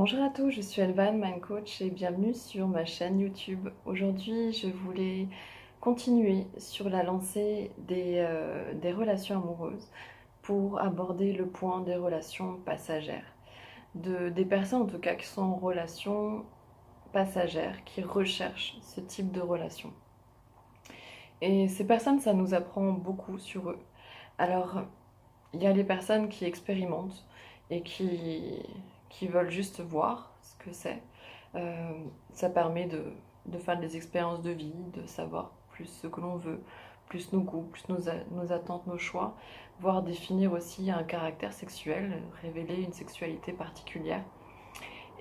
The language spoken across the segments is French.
Bonjour à tous, je suis Elvan, Mind Coach et bienvenue sur ma chaîne YouTube. Aujourd'hui, je voulais continuer sur la lancée des relations amoureuses pour aborder le point des relations passagères. Des personnes en tout cas qui sont en relation passagère, qui recherchent ce type de relation. Et ces personnes, ça nous apprend beaucoup sur eux. Alors, il y a les personnes qui expérimentent et qui veulent juste voir ce que c'est. Euh, Ça permet de faire des expériences de vie, de savoir plus ce que l'on veut, plus nos goûts, plus nos attentes, nos choix, voire définir aussi un caractère sexuel, révéler une sexualité particulière.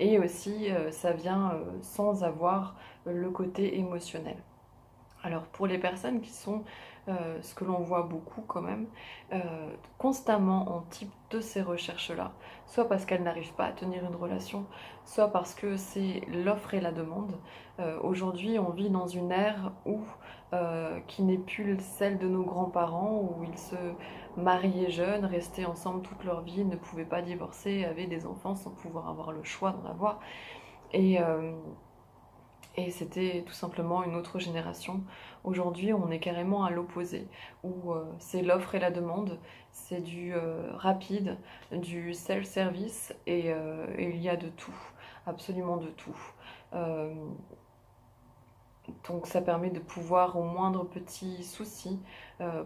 Et aussi, ça vient sans avoir le côté émotionnel. Alors pour les personnes qui sont, ce que l'on voit beaucoup quand même, constamment en type de ces recherches-là, soit parce qu'elles n'arrivent pas à tenir une relation, soit parce que c'est l'offre et la demande. Aujourd'hui, on vit dans une ère qui n'est plus celle de nos grands-parents, où ils se mariaient jeunes, restaient ensemble toute leur vie, ne pouvaient pas divorcer, avaient des enfants sans pouvoir avoir le choix d'en avoir. Et, euh, et c'était tout simplement une autre génération. Aujourd'hui, on est carrément à l'opposé, où c'est l'offre et la demande, c'est du rapide, du self-service, et il y a de tout, absolument de tout. Euh, donc ça permet de pouvoir, au moindre petit souci,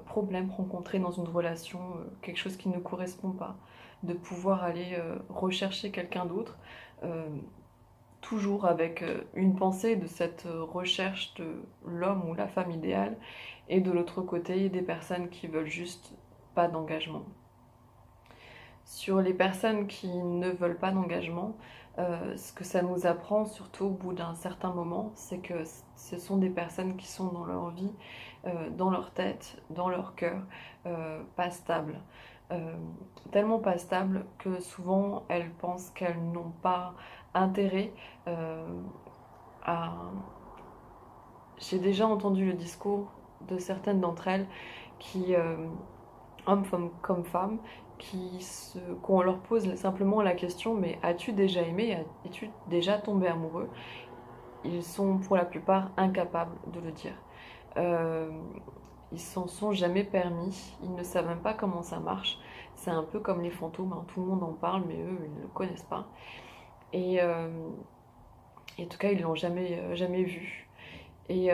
problème rencontré dans une relation, quelque chose qui ne correspond pas, de pouvoir aller rechercher quelqu'un d'autre. euh, Toujours avec une pensée de cette recherche de l'homme ou la femme idéale, et de l'autre côté des personnes qui veulent juste pas d'engagement. Sur les personnes qui ne veulent pas d'engagement, ce que ça nous apprend, surtout au bout d'un certain moment, c'est que ce sont des personnes qui sont dans leur vie, dans leur tête, dans leur cœur, pas stables. Euh, Tellement pas stables que souvent elles pensent qu'elles n'ont pas intérêt euh, à... J'ai déjà entendu le discours de certaines d'entre elles qui, hommes comme femmes, qu'on leur pose simplement la question: mais as-tu déjà aimé, es-tu déjà tombé amoureux? Ils sont pour la plupart incapables de le dire. Euh, Ils s'en sont jamais permis, ils ne savent même pas comment ça marche. C'est un peu comme les fantômes, hein. Tout le monde en parle, mais eux, ils ne le connaissent pas. Et, euh, et en tout cas, ils l'ont jamais vu. Et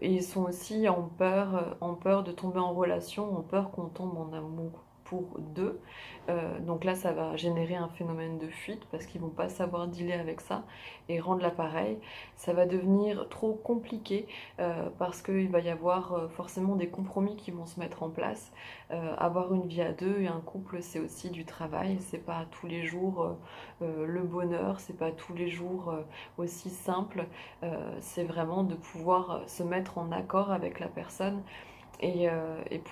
ils sont aussi en peur de tomber en relation, en peur qu'on tombe en amour pour deux. Donc là, ça va générer un phénomène de fuite parce qu'ils vont pas savoir dealer avec ça et rendre l'appareil. Ça va devenir trop compliqué parce qu'il va y avoir forcément des compromis qui vont se mettre en place. Avoir une vie à deux et un couple, c'est aussi du travail. C'est pas tous les jours le bonheur, c'est pas tous les jours aussi simple. C'est vraiment de pouvoir se mettre en accord avec la personne et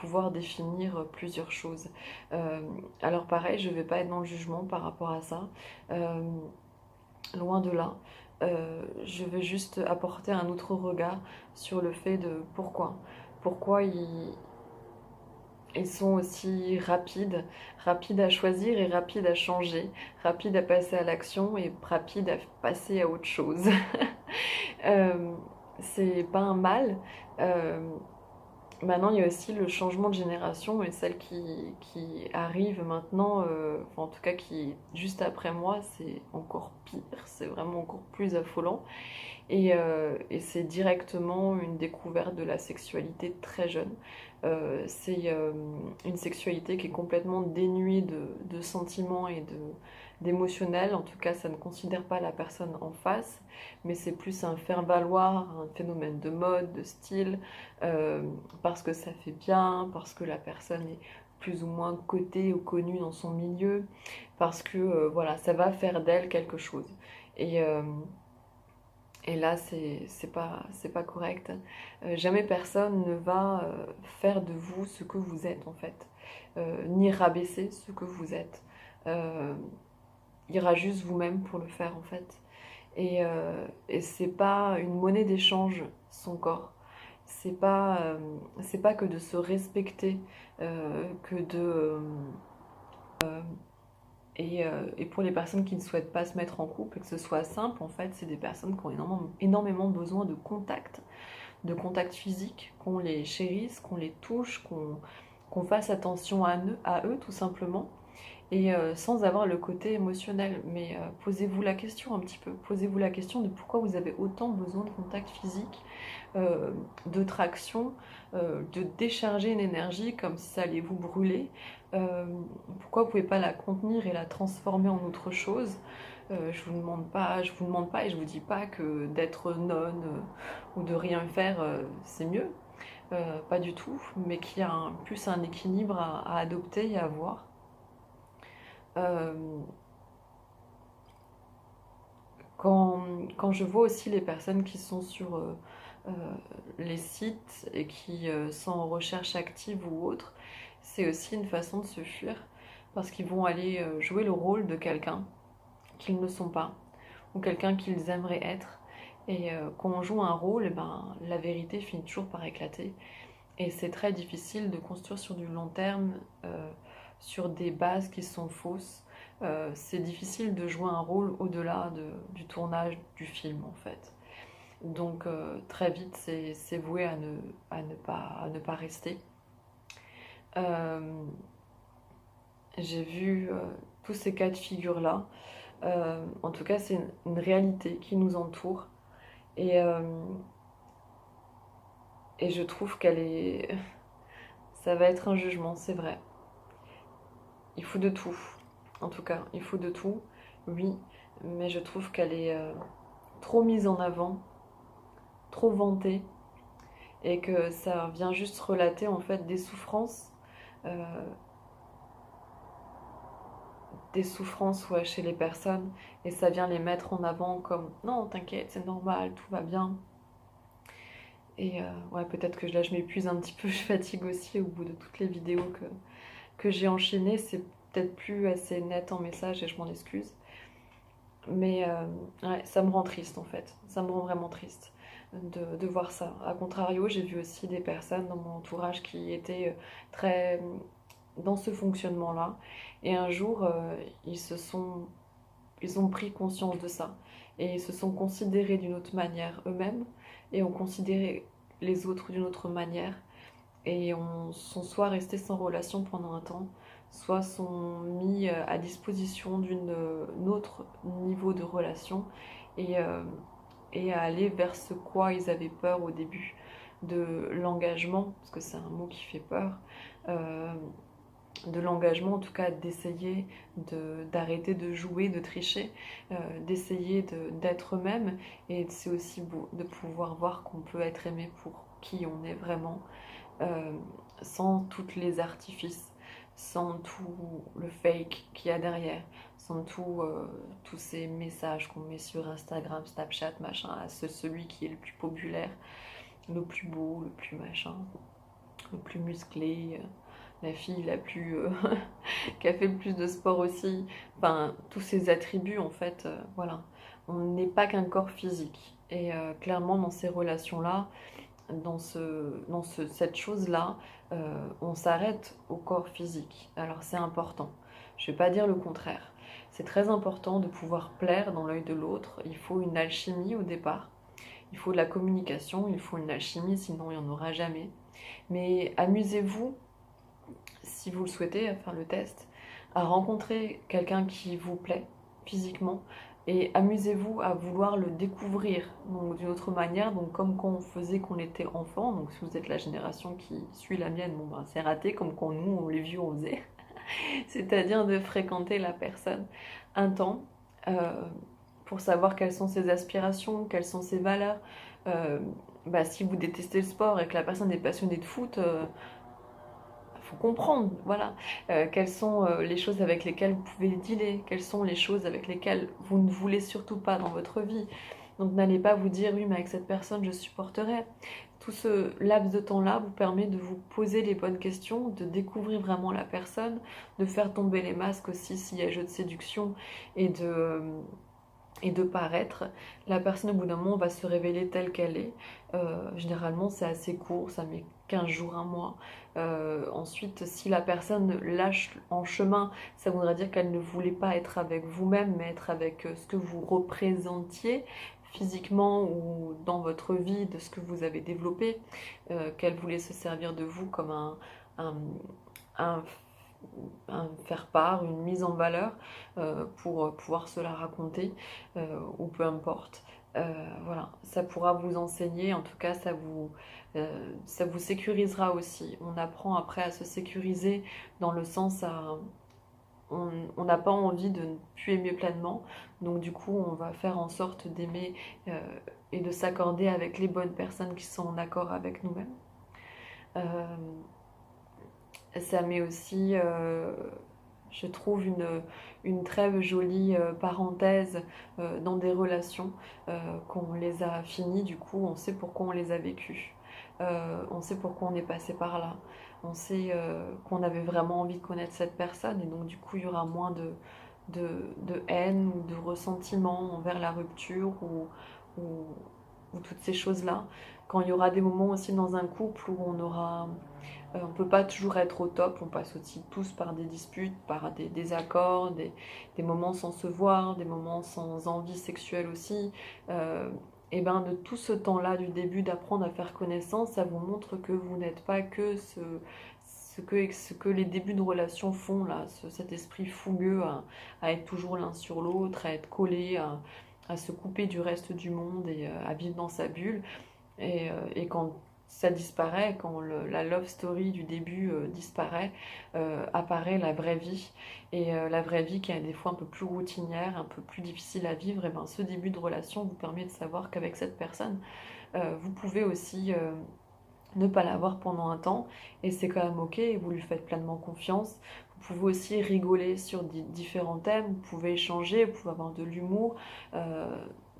pouvoir définir plusieurs choses. Euh, alors pareil, je ne vais pas être dans le jugement par rapport à ça, euh, loin de là. Je vais juste apporter un autre regard sur le fait de pourquoi ils sont aussi rapides à choisir et rapides à changer, rapides à passer à l'action et rapides à passer à autre chose. Euh, c'est pas un mal. Euh, Maintenant, il y a aussi le changement de génération, et celle qui arrive maintenant, enfin, en tout cas qui est juste après moi, c'est encore pire, c'est vraiment encore plus affolant. Et c'est directement une découverte de la sexualité très jeune. C'est une sexualité qui est complètement dénuée de sentiments et d'émotionnel. En tout cas, ça ne considère pas la personne en face, mais c'est plus un faire-valoir, un phénomène de mode, de style, euh, parce que ça fait bien, parce que la personne est plus ou moins cotée ou connue dans son milieu, parce que voilà, ça va faire d'elle quelque chose. Et, euh, et là, c'est pas correct. Jamais personne ne va faire de vous ce que vous êtes en fait, ni rabaisser ce que vous êtes. Euh, il ira juste vous-même pour le faire en fait. Et c'est pas une monnaie d'échange, son corps. C'est pas que de se respecter, que de Et pour les personnes qui ne souhaitent pas se mettre en couple et que ce soit simple, en fait, c'est des personnes qui ont énormément besoin de contact physique, qu'on les chérisse, qu'on les touche, qu'on fasse attention à eux tout simplement, et sans avoir le côté émotionnel. Mais posez-vous la question un petit peu, posez-vous la question de pourquoi vous avez autant besoin de contact physique, de traction, de décharger une énergie comme si ça allait vous brûler. Pourquoi vous ne pouvez pas la contenir et la transformer en autre chose? Je vous demande pas et je vous dis pas que d'être nonne ou de rien faire c'est mieux, pas du tout, mais qu'il y a plus un équilibre à adopter et à avoir. Euh, quand je vois aussi les personnes qui sont sur euh, les sites et qui sont en recherche active ou autre, c'est aussi une façon de se fuir parce qu'ils vont aller jouer le rôle de quelqu'un qu'ils ne sont pas ou quelqu'un qu'ils aimeraient être. Et quand on joue un rôle, eh ben, la vérité finit toujours par éclater. Et c'est très difficile de construire sur du long terme, sur des bases qui sont fausses. C'est difficile de jouer un rôle au-delà du tournage du film en fait. Donc très vite c'est voué à ne pas rester. Euh, j'ai vu tous ces cas de figure-là. En tout cas c'est une réalité qui nous entoure. Et, et je trouve qu'elle est... Ça va être un jugement, c'est vrai. Il faut de tout. En tout cas, il faut de tout, oui. Mais je trouve qu'elle est trop mise en avant, trop vantée. Et que ça vient juste relater en fait euh, des souffrances ouais, chez les personnes. Et ça vient les mettre en avant comme non, t'inquiète, c'est normal, tout va bien. Et ouais, peut-être que là je m'épuise un petit peu, je fatigue aussi au bout de toutes les vidéos que j'ai enchaînées. C'est peut-être plus assez net en message et je m'en excuse. Mais ouais, ça me rend triste en fait. Ça me rend vraiment triste de voir ça. A contrario, j'ai vu aussi des personnes dans mon entourage qui étaient très dans ce fonctionnement-là. Et un jour, ils ont pris conscience de ça. Et ils se sont considérés d'une autre manière eux-mêmes et ont considéré les autres d'une autre manière. Et sont soit restés sans relation pendant un temps, soit sont mis à disposition d'une autre niveau de relation et, et à aller vers ce quoi ils avaient peur au début de l'engagement, parce que c'est un mot qui fait peur, euh, de l'engagement en tout cas d'essayer d'arrêter de jouer, de tricher, d'essayer d'être eux-mêmes et c'est aussi beau de pouvoir voir qu'on peut être aimé pour qui on est vraiment euh, sans tous les artifices, sans tout le fake qu'il y a derrière, sans tous ces messages qu'on met sur Instagram, Snapchat, machin, à celui qui est le plus populaire, le plus beau, le plus machin, le plus musclé, la fille la plus qui a fait le plus de sport aussi, enfin tous ces attributs en fait, voilà. On n'est pas qu'un corps physique et clairement dans ces relations-là, cette chose-là, on s'arrête au corps physique. Alors c'est important. Je ne vais pas dire le contraire. C'est très important de pouvoir plaire dans l'œil de l'autre. Il faut une alchimie au départ. Il faut de la communication, il faut une alchimie, sinon il n'y en aura jamais. Mais amusez-vous, si vous le souhaitez, à faire le test, à rencontrer quelqu'un qui vous plaît physiquement, et amusez-vous à vouloir le découvrir donc d'une autre manière, donc comme quand on faisait qu'on était enfant. Donc si vous êtes la génération qui suit la mienne, bon ben c'est raté, comme quand nous les vieux on faisait, c'est-à-dire de fréquenter la personne un temps euh, pour savoir quelles sont ses aspirations, quelles sont ses valeurs. Euh, bah, si vous détestez le sport et que la personne est passionnée de foot, faut comprendre, voilà, quelles sont les choses avec lesquelles vous pouvez dealer, quelles sont les choses avec lesquelles vous ne voulez surtout pas dans votre vie. Donc n'allez pas vous dire oui mais avec cette personne je supporterai. Tout ce laps de temps-là vous permet de vous poser les bonnes questions, de découvrir vraiment la personne, de faire tomber les masques aussi s'il y a jeu de séduction et et de paraître, la personne au bout d'un moment va se révéler telle qu'elle est. Généralement c'est assez court, ça met 15 jours, un mois. Ensuite, si la personne lâche en chemin, ça voudrait dire qu'elle ne voulait pas être avec vous-même, mais être avec ce que vous représentiez physiquement ou dans votre vie, de ce que vous avez développé, qu'elle voulait se servir de vous comme un, un faire-part, une mise en valeur pour pouvoir se la raconter ou peu importe. Voilà, ça pourra vous enseigner, en tout cas ça vous sécurisera aussi. On apprend après à se sécuriser dans le sens à... On n'a pas envie de ne plus aimer pleinement, donc du coup on va faire en sorte d'aimer et de s'accorder avec les bonnes personnes qui sont en accord avec nous-mêmes. Euh, Ça met aussi, je trouve, une très jolie parenthèse dans des relations qu'on les a finies, du coup on sait pourquoi on les a vécues. On sait pourquoi on est passé par là. On sait qu'on avait vraiment envie de connaître cette personne et donc du coup il y aura moins de haine ou de ressentiment envers la rupture ou, ou toutes ces choses-là. Quand il y aura des moments aussi dans un couple où on ne peut pas toujours être au top, on passe aussi tous par des disputes, par des désaccords, des moments sans se voir, des moments sans envie sexuelle aussi. Et ben de tout ce temps-là du début d'apprendre à faire connaissance, ça vous montre que vous n'êtes pas que ce que les débuts de relation font là, cet esprit fougueux à être toujours l'un sur l'autre, à être collé, à se couper du reste du monde et à vivre dans sa bulle. Et quand ça disparaît, quand la love story du début disparaît, apparaît la vraie vie. Et la vraie vie qui est des fois un peu plus routinière, un peu plus difficile à vivre, et ben ce début de relation vous permet de savoir qu'avec cette personne, vous pouvez aussi ne pas l'avoir pendant un temps, et c'est quand même ok, et vous lui faites pleinement confiance. Vous pouvez aussi rigoler sur différents thèmes, vous pouvez échanger, vous pouvez avoir de l'humour,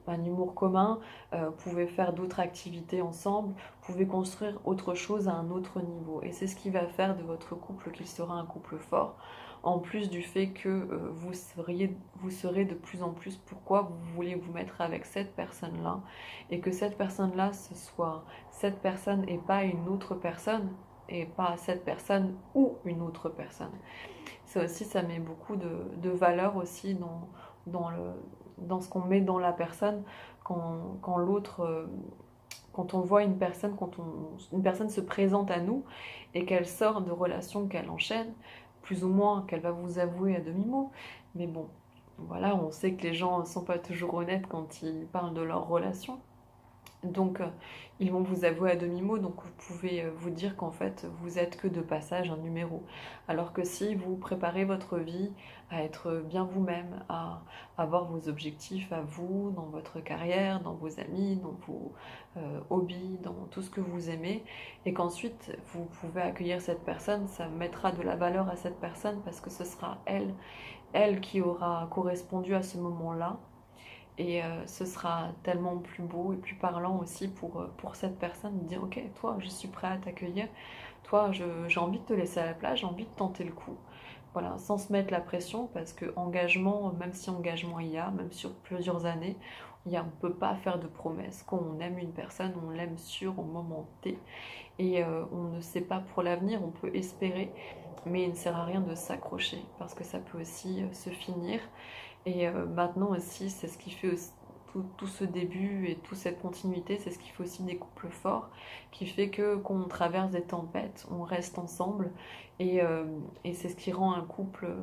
un humour commun, vous pouvez faire d'autres activités ensemble, vous pouvez construire autre chose à un autre niveau. Et c'est ce qui va faire de votre couple qu'il sera un couple fort, en plus du fait que vous serez de plus en plus pourquoi vous voulez vous mettre avec cette personne-là, et que cette personne-là, ce soit cette personne et pas une autre personne, et pas cette personne ou une autre personne. Ça aussi, ça met beaucoup de valeur aussi dans ce qu'on met dans la personne quand l'autre... quand on voit une personne, une personne se présente à nous et qu'elle sort de relations qu'elle enchaîne, plus ou moins qu'elle va vous avouer à demi-mot, mais bon, voilà, on sait que les gens ne sont pas toujours honnêtes quand ils parlent de leurs relations. Donc, ils vont vous avouer à demi-mot, donc vous pouvez vous dire qu'en fait, vous êtes que de passage, un numéro. Alors que si vous préparez votre vie à être bien vous-même, à avoir vos objectifs à vous, dans votre carrière, dans vos amis, dans vos hobbies, dans tout ce que vous aimez, et qu'ensuite vous pouvez accueillir cette personne, ça mettra de la valeur à cette personne parce que ce sera elle qui aura correspondu à ce moment-là. Et ce sera tellement plus beau et plus parlant aussi pour cette personne de dire ok, toi je suis prêt à t'accueillir, toi j'ai envie de te laisser à la place, j'ai envie de tenter le coup. Voilà, sans se mettre la pression parce que engagement, même si engagement il y a, même sur plusieurs années, on ne peut pas faire de promesses. Quand on aime une personne, on l'aime sûr au moment T. Et on ne sait pas pour l'avenir, on peut espérer, mais il ne sert à rien de s'accrocher parce que ça peut aussi se finir. Et maintenant aussi, c'est ce qui fait aussi tout ce début et toute cette continuité, c'est ce qui fait aussi des couples forts, qui fait que quand on traverse des tempêtes, on reste ensemble. Et c'est ce qui rend un couple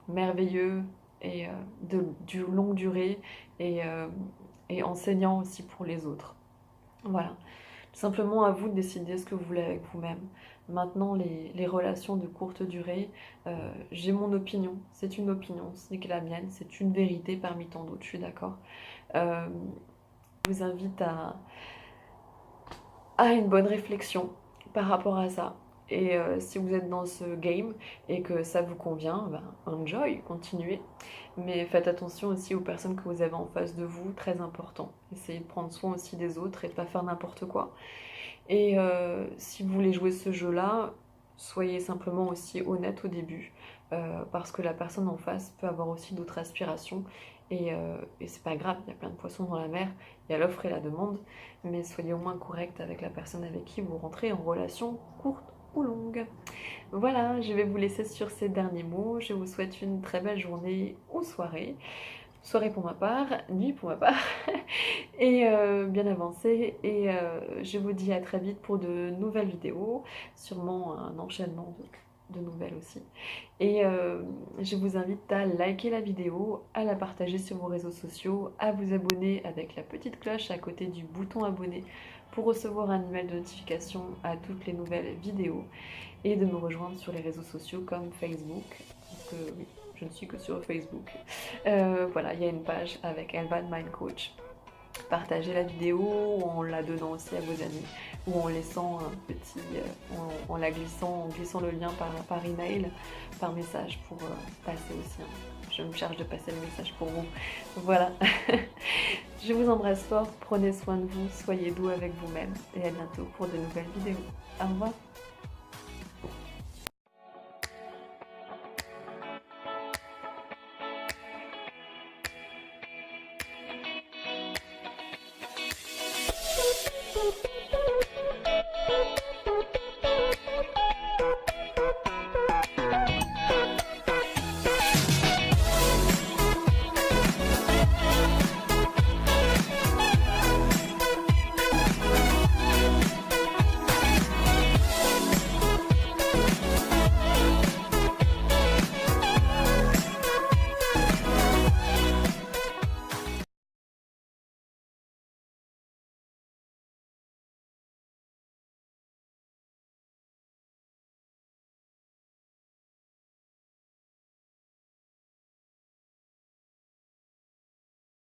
merveilleux et de longue durée et, et enseignant aussi pour les autres. Voilà. Simplement à vous de décider ce que vous voulez avec vous-même. Maintenant, les relations de courte durée, j'ai mon opinion, c'est une opinion, ce n'est que la mienne, c'est une vérité parmi tant d'autres, je suis d'accord. Je vous invite à une bonne réflexion par rapport à ça. Et si vous êtes dans ce game et que ça vous convient, ben, enjoy, continuez. Mais faites attention aussi aux personnes que vous avez en face de vous, très important. Essayez de prendre soin aussi des autres et de ne pas faire n'importe quoi. Et si vous voulez jouer ce jeu-là, soyez simplement aussi honnête au début. parce que la personne en face peut avoir aussi d'autres aspirations et c'est pas grave, il y a plein de poissons dans la mer, il y a l'offre et la demande, mais soyez au moins correct avec la personne avec qui vous rentrez en relation courte ou longue. Voilà, je vais vous laisser sur ces derniers mots, je vous souhaite une très belle journée ou soirée. Soirée pour ma part, nuit pour ma part, et bien avancée. Et je vous dis à très vite pour de nouvelles vidéos, sûrement un enchaînement de nouvelles aussi. Et je vous invite à liker la vidéo, à la partager sur vos réseaux sociaux, à vous abonner avec la petite cloche à côté du bouton abonner pour recevoir un email de notification à toutes les nouvelles vidéos et de me rejoindre sur les réseaux sociaux comme Facebook, parce que oui, je ne suis que sur Facebook. Voilà, il y a une page avec Elvan Mind Coach. Partagez la vidéo en la donnant aussi à vos amis ou en laissant un petit, en la glissant, en glissant le lien par email, par message pour passer aussi. Je me charge de passer le message pour vous. Voilà. Je vous embrasse fort, prenez soin de vous, soyez doux avec vous-même et à bientôt pour de nouvelles vidéos. Au revoir.